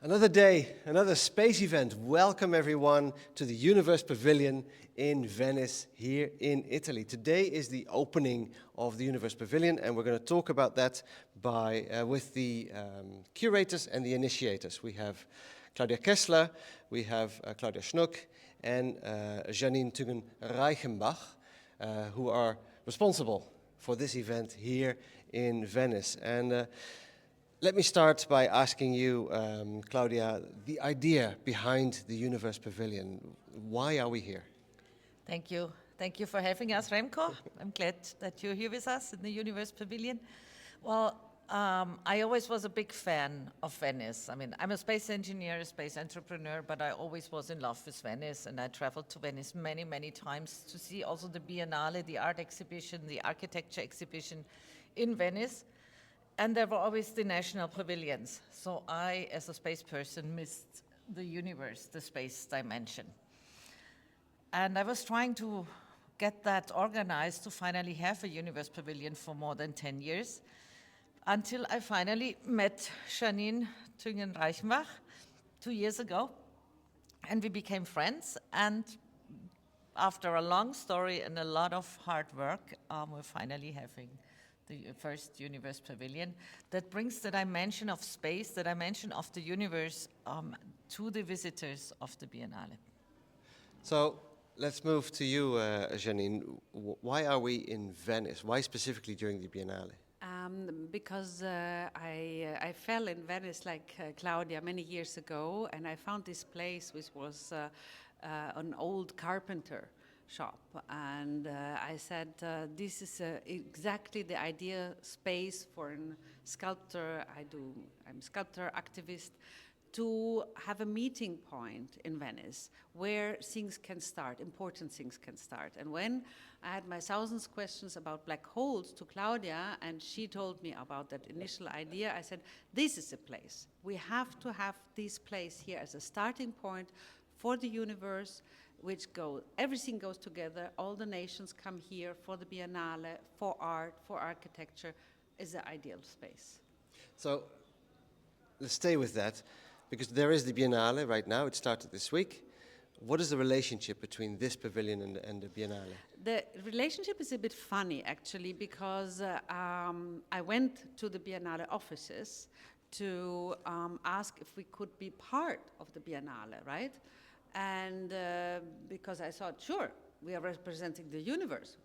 Another day, another space event. Welcome everyone to the Universe Pavilion in Venice here in Italy. Today is the opening of the Universe Pavilion and we're going to talk about that with the curators and the initiators. We have Claudia Kessler, we have Claudia Schnugg and Janine Thüngen-Reichenbach who are responsible for this event here in Venice. And let me start by asking you, Claudia, the idea behind the Universe Pavilion. Why are we here? Thank you. Thank you for having us, Remco. I'm glad that you're here with us in the Universe Pavilion. Well, I always was a big fan of Venice. I mean, I'm a space engineer, a space entrepreneur, but I always was in love with Venice, and I traveled to Venice many, many times to see also the Biennale, the art exhibition, the architecture exhibition in Venice. And there were always the national pavilions. So I, as a space person, missed the universe, the space dimension. And I was trying to get that organized to finally have a Universe Pavilion for more than 10 years, until I finally met Janine Thüngen-Reichenbach 2 years ago. And we became friends. And after a long story and a lot of hard work, we're finally having the first Universe Pavilion that brings the dimension of space, the dimension of the universe to the visitors of the Biennale. So let's move to you, Janine. Why are we in Venice? Why specifically during the Biennale? Because I fell in Venice like Claudia many years ago, and I found this place which was an old carpenter shop, and I said this is exactly the ideal space for a sculptor. I'm a sculptor activist, to have a meeting point in Venice where things can start, important things can start. And when I had my thousands questions about black holes to Claudia, and she told me about that initial idea, I said, this is the place. We have to have this place here as a starting point for the universe, everything goes together, all the nations come here for the Biennale, for art, for architecture, is the ideal space. So let's stay with that, because there is the Biennale right now, it started this week. What is the relationship between this pavilion and the Biennale? The relationship is a bit funny, actually, because I went to the Biennale offices to ask if we could be part of the Biennale, right? And because I thought, sure, we are representing the universe.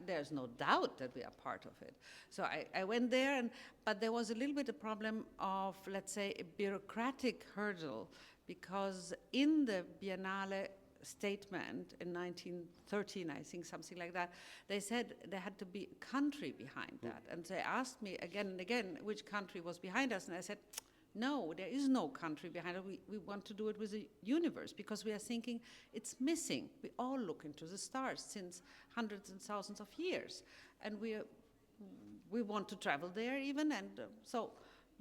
There's no doubt that we are part of it. So I went there, but there was a little bit of problem of, let's say, a bureaucratic hurdle, because in the Biennale statement in 1913, I think, something like that, they said there had to be a country behind that. And they asked me again and again which country was behind us, and I said, no, there is no country behind it. We want to do it with the universe, because we are thinking it's missing. We all look into the stars since hundreds and thousands of years. And we want to travel there even, and so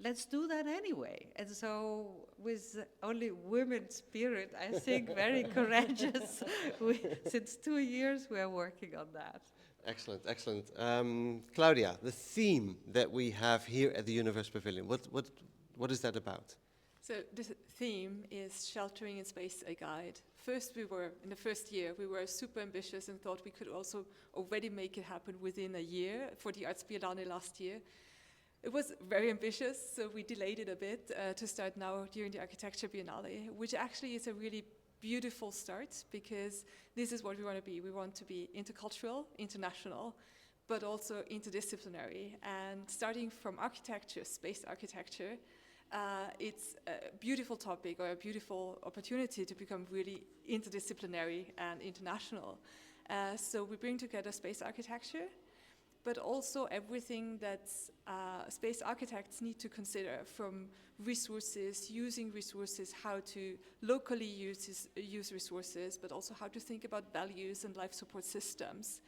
let's do that anyway. And so with only women's spirit, I think very courageous, since 2 years we are working on that. Excellent, excellent. Claudia, the theme that we have here at the Universe Pavilion, what is that about? So the theme is Sheltering in Space, a Guide. In the first year, we were super ambitious and thought we could also already make it happen within a year for the Arts Biennale last year. It was very ambitious, so we delayed it a bit to start now during the Architecture Biennale, which actually is a really beautiful start, because this is what we want to be. We want to be intercultural, international, but also interdisciplinary. And starting from architecture, space architecture, it's a beautiful topic, or a beautiful opportunity to become really interdisciplinary and international. So we bring together space architecture, but also everything that space architects need to consider, from resources, using resources, how to locally use resources, but also how to think about values and life support systems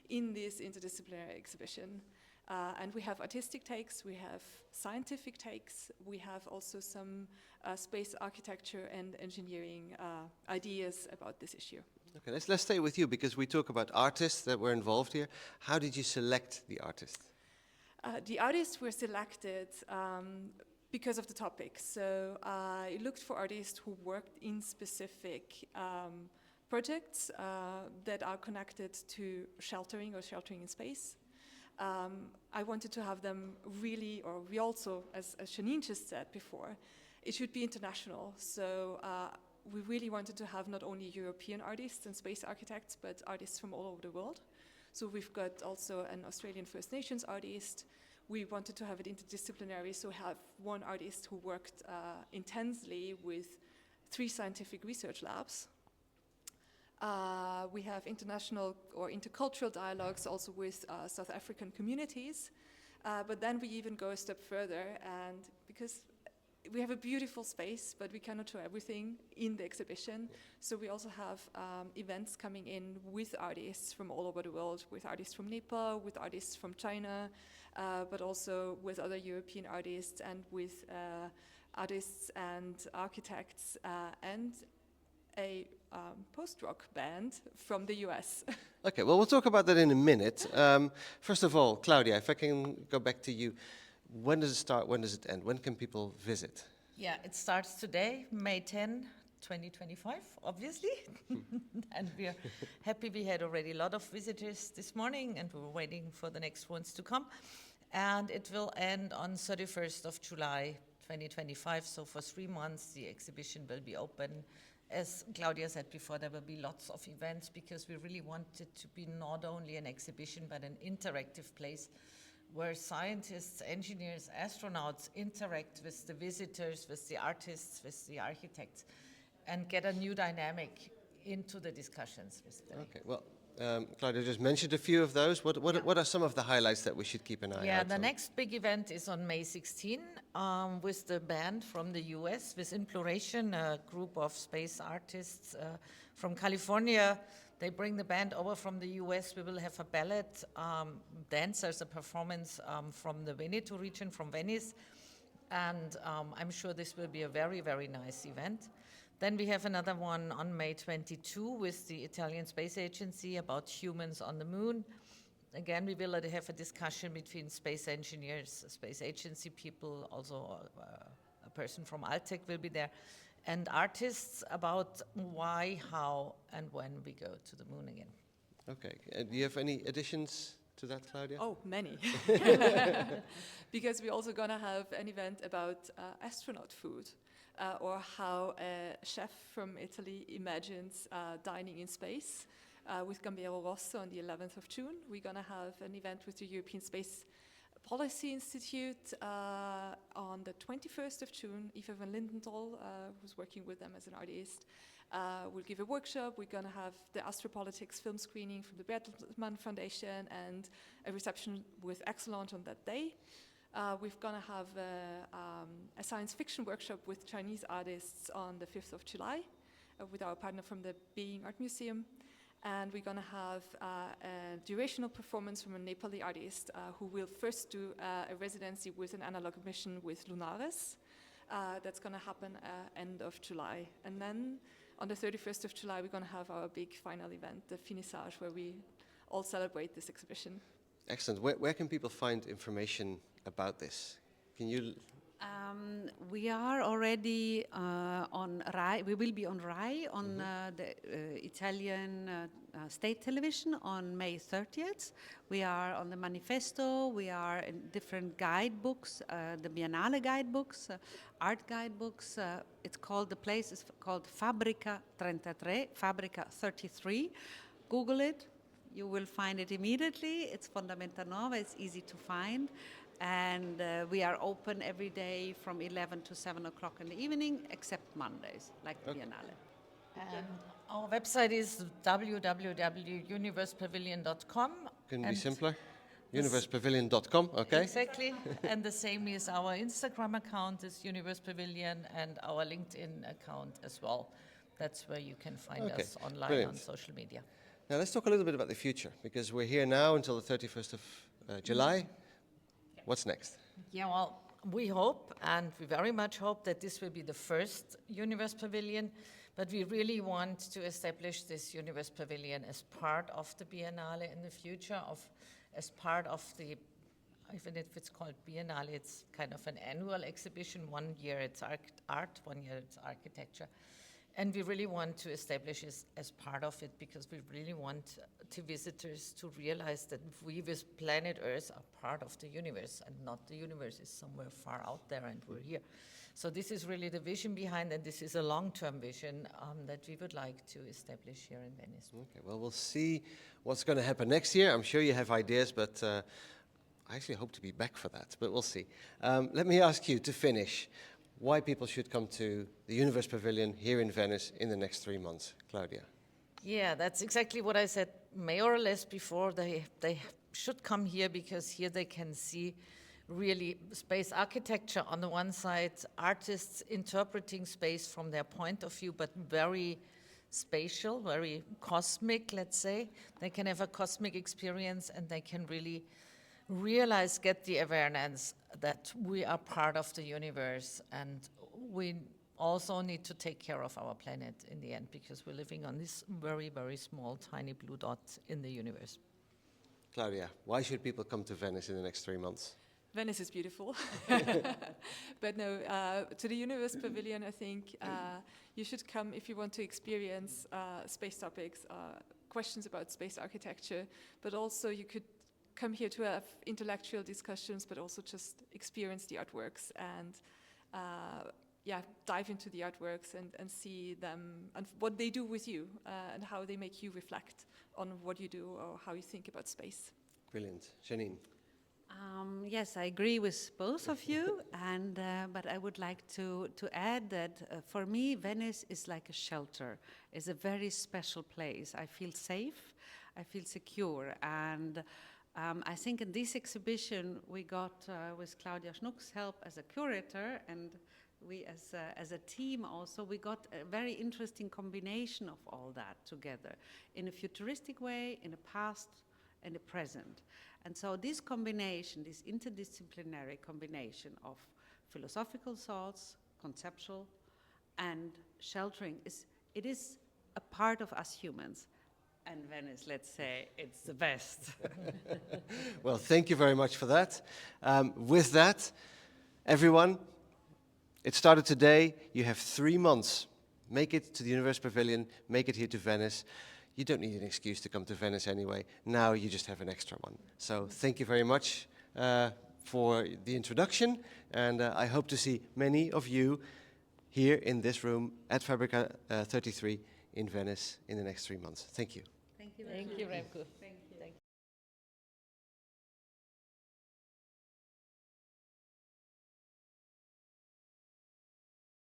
in this interdisciplinary exhibition. And we have artistic takes, we have scientific takes, we have also some space architecture and engineering ideas about this issue. Okay, let's stay with you, because we talk about artists that were involved here. How did you select the artists? The artists were selected because of the topic. So I looked for artists who worked in specific projects that are connected to sheltering or sheltering in space. I wanted to have them really, or we also, as Janine just said before, it should be international. So we really wanted to have not only European artists and space architects, but artists from all over the world. So we've got also an Australian First Nations artist. We wanted to have it interdisciplinary, so have one artist who worked intensely with 3 scientific research labs. We have international or intercultural dialogues also with South African communities. But then we even go a step further, and because we have a beautiful space, but we cannot show everything in the exhibition. So we also have events coming in with artists from all over the world, with artists from Nepal, with artists from China, but also with other European artists and with artists and architects and a post-rock band from the US. Okay, well, we'll talk about that in a minute. First of all, Claudia, if I can go back to you. When does it start? When does it end? When can people visit? Yeah, it starts today, May 10, 2025, obviously. And we're happy we had already a lot of visitors this morning, and we're waiting for the next ones to come. And it will end on 31st of July, 2025. So for 3 months, the exhibition will be open. As Claudia said before, there will be lots of events because we really want it to be not only an exhibition, but an interactive place where scientists, engineers, astronauts interact with the visitors, with the artists, with the architects, and get a new dynamic into the discussions with them. Okay, well, Claudia just mentioned a few of those. What are some of the highlights that we should keep an eye out on? Yeah, the next big event is on May 16 with the band from the US, with Imploration, a group of space artists from California. They bring the band over from the US. We will have a ballet dancers, a performance from the Veneto region, from Venice. And I'm sure this will be a very, very nice event. Then we have another one on May 22 with the Italian Space Agency about humans on the moon. Again, we will have a discussion between space engineers, space agency people, also a person from Altec will be there, and artists about why, how, and when we go to the moon again. Okay, do you have any additions to that, Claudia? Oh, many. Because we're also going to have an event about astronaut food. Or how a chef from Italy imagines dining in space with Gambero Rosso on the 11th of June. We're going to have an event with the European Space Policy Institute on the 21st of June. Eva van Lindenthal, who's working with them as an artist, will give a workshop. We're going to have the Astropolitics film screening from the Bertelsmann Foundation and a reception with Excellent on that day. We're going to have a science fiction workshop with Chinese artists on the 5th of July with our partner from the Beijing Art Museum. And we're going to have a durational performance from a Nepali artist who will first do a residency with an analog mission with Lunares. That's going to happen end of July. And then on the 31st of July, we're going to have our big final event, the finissage, where we all celebrate this exhibition. Excellent. Where can people find information about this? Can you? We are already on RAI. We will be on RAI on the Italian state television on May 30th. We are on the Manifesto. We are in different guidebooks, the Biennale guidebooks, art guidebooks. The place is called Fabbrica 33. Google it. You will find it immediately. It's Fondamenta Nova. It's easy to find. And we are open every day from 11 to 7 o'clock in the evening, except Mondays, like the Biennale. And our website is www.universepavilion.com. Can be simpler? Universepavilion.com, okay? Exactly. And the same is our Instagram account is Universe Pavilion, and our LinkedIn account as well. That's where you can find us online. Brilliant. On social media. Now let's talk a little bit about the future, because we're here now until the 31st of July. What's next? Yeah, well, we hope, and we very much hope, that this will be the first Universe Pavilion, but we really want to establish this Universe Pavilion as part of the Biennale in the future, as part of the even if it's called Biennale, it's kind of an annual exhibition. 1 year it's art, 1 year it's architecture. And we really want to establish this as part of it because we really want the visitors to realize that we, with planet Earth, are part of the universe and not the universe is somewhere far out there and we're here. So this is really the vision behind, and this is a long-term vision that we would like to establish here in Venice. Okay, well, we'll see what's going to happen next year. I'm sure you have ideas, but I actually hope to be back for that, but we'll see. Let me ask you to finish why people should come to the Universe Pavilion here in Venice in the next 3 months. Claudia. Yeah, that's exactly what I said more or less before. They should come here because here they can see really space architecture on the one side, artists interpreting space from their point of view, but very spatial, very cosmic, let's say. They can have a cosmic experience and they can really realize, get the awareness that we are part of the universe and we also need to take care of our planet in the end because we're living on this very, very small, tiny blue dot in the universe. Claudia, why should people come to Venice in the next 3 months? Venice is beautiful. But no, to the Universe Pavilion, I think you should come if you want to experience space topics, questions about space architecture, but also you could come here to have intellectual discussions, but also just experience the artworks and dive into the artworks and see them and what they do with you and how they make you reflect on what you do or how you think about space. Brilliant. Janine. Yes, I agree with both of you, and but I would like to add that for me, Venice is like a shelter. It's a very special place. I feel safe, I feel secure, and I think in this exhibition we got, with Claudia Schnugg's help as a curator, and we as a team also, we got a very interesting combination of all that together in a futuristic way, in the past and the present. And so this combination, this interdisciplinary combination of philosophical thoughts, conceptual, and sheltering, it is a part of us humans. And Venice, let's say, it's the best. Well, thank you very much for that. With that, everyone, it started today. You have 3 months. Make it to the Universe Pavilion, make it here to Venice. You don't need an excuse to come to Venice anyway. Now you just have an extra one. So thank you very much for the introduction. And I hope to see many of you here in this room at Fabrica 33 in Venice in the next 3 months. Thank you. Thank you. Thank you, Remco.